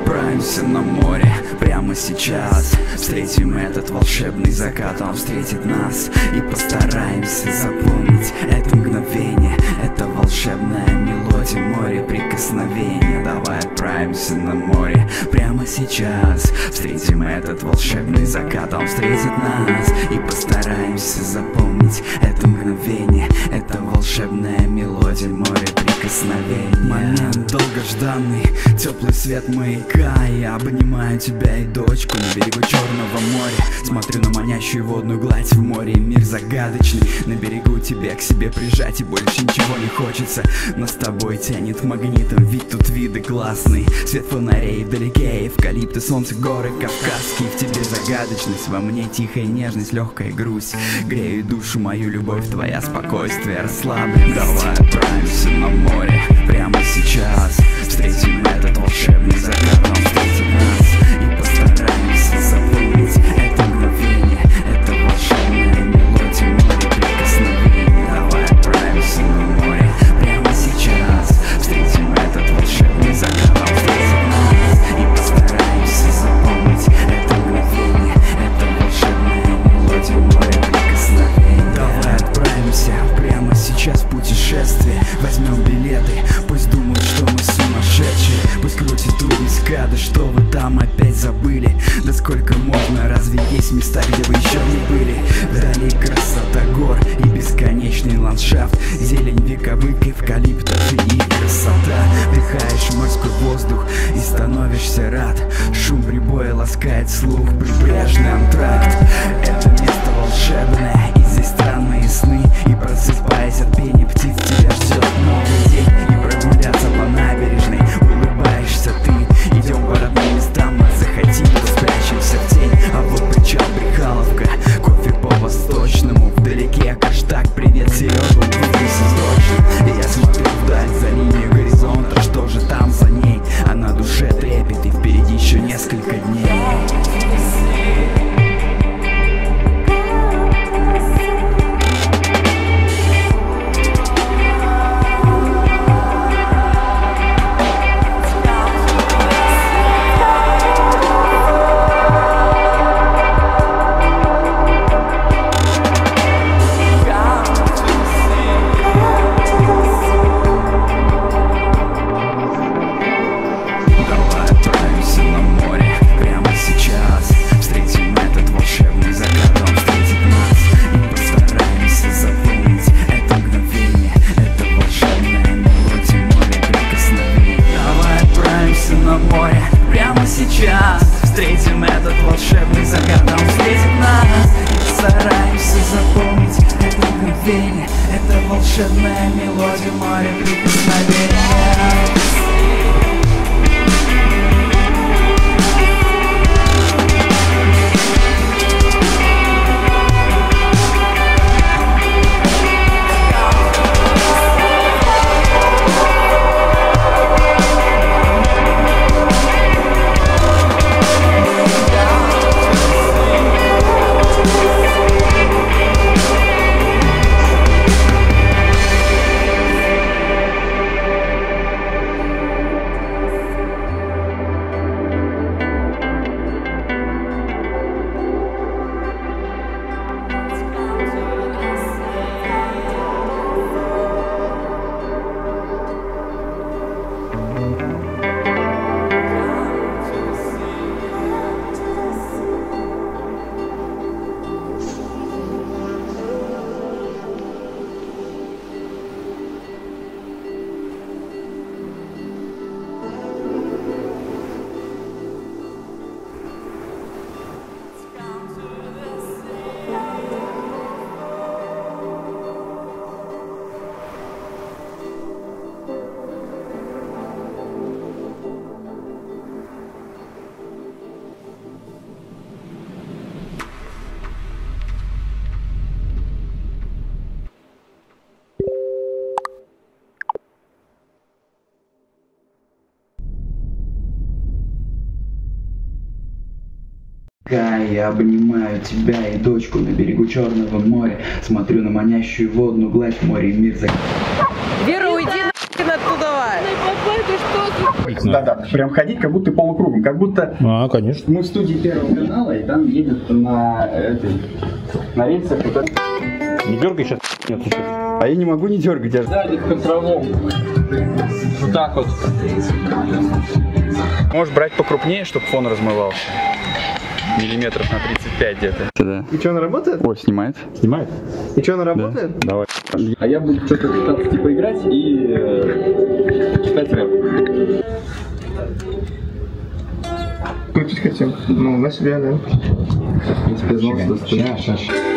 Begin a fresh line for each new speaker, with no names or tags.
отправимся на море прямо сейчас. Встретим этот волшебный закат, он встретит нас. И постараемся запомнить это мгновение. Это волшебная мелодия, море прикосновения. Давай отправимся на море прямо сейчас. Встретим этот волшебный закат, он встретит нас. И постараемся запомнить это мгновение. Это волшебная мелодия, море прикосновения. Момент долгожданный, теплый свет маяка. Я обнимаю тебя и дочку на берегу Черного моря. Смотрю на манящую водную гладь в море, мир загадочный. На берегу тебя к себе прижать, и больше ничего не хочется. Нас с тобой тянет магнитом, ведь тут виды классные. Свет фонарей вдалеке, эвкалипты, солнце, горы кавказские. В тебе загадочность, во мне тихая нежность, легкая грусть. Грею душу мою, любовь твоя, спокойствие, расслабленность. Давай отправимся на море прямо сейчас. Встретим этот волшебный закат, он встретит нас. И постараемся запомнить это мгновение. Это волшебная мелодия, море прикосновения. Давай отправимся на море прямо сейчас. Встретим этот волшебный закат, он встретит нас. И постараемся запомнить это мгновение. Это волшебная мелодия, море прикосновения. Давай отправимся прямо сейчас в путешествие. Возьмем билеты, пусть думают, что мы сумасшедшие. Пусть крутит у виска, да что вы там опять забыли? Да сколько можно, разве есть места, где вы еще не были? Вдали красота гор и бесконечный ландшафт. Зелень вековых эвкалиптов и красота. Вдыхаешь морской воздух и становишься рад. Шум прибоя ласкает слух, прибрежный антракт. Это место волшебное, и здесь странные сны. И просыпаясь от пения птиц, тебя ждет новый день. И прогуляться по набережной, улыбаешься ты. Идем по родным местам, а захотим, то спрячемся в тень. А вот причал Брехаловка, кофе по-восточному. Вдалеке Каштаг, привет, Сережа, двигайся срочно. И я смотрю вдаль, за линию горизонта, что же там за ней? А на душе трепет, и впереди еще несколько дней. Встретим этот волшебный закат, он встретит нас. И постараемся запомнить это мгновение. Это волшебная мелодия, море прикосновения. Я обнимаю тебя и дочку на берегу Черного моря. Смотрю на манящую водную гладь, море и мир.
Вера, уйди нахрен оттуда!
Папа, ты что тут?
Да-да, прям ходить как будто полукругом, как будто
конечно.
мы в студии Первого канала, и там едет на рельсах вот это.
Не дергай сейчас. Нет,
А я не могу не дергать.
Сзади в контровом. Вот так вот.
Можешь брать покрупнее, чтобы фон размывался. Миллиметров на 35 где-то. Да.
И что, она работает?
О, снимает.
Снимает?
И что, она работает?
Давай. А я буду что-то пытаться типа играть и читать рэп.
Крутить хотим. Ну, на себя, да.
Я тебе знал, что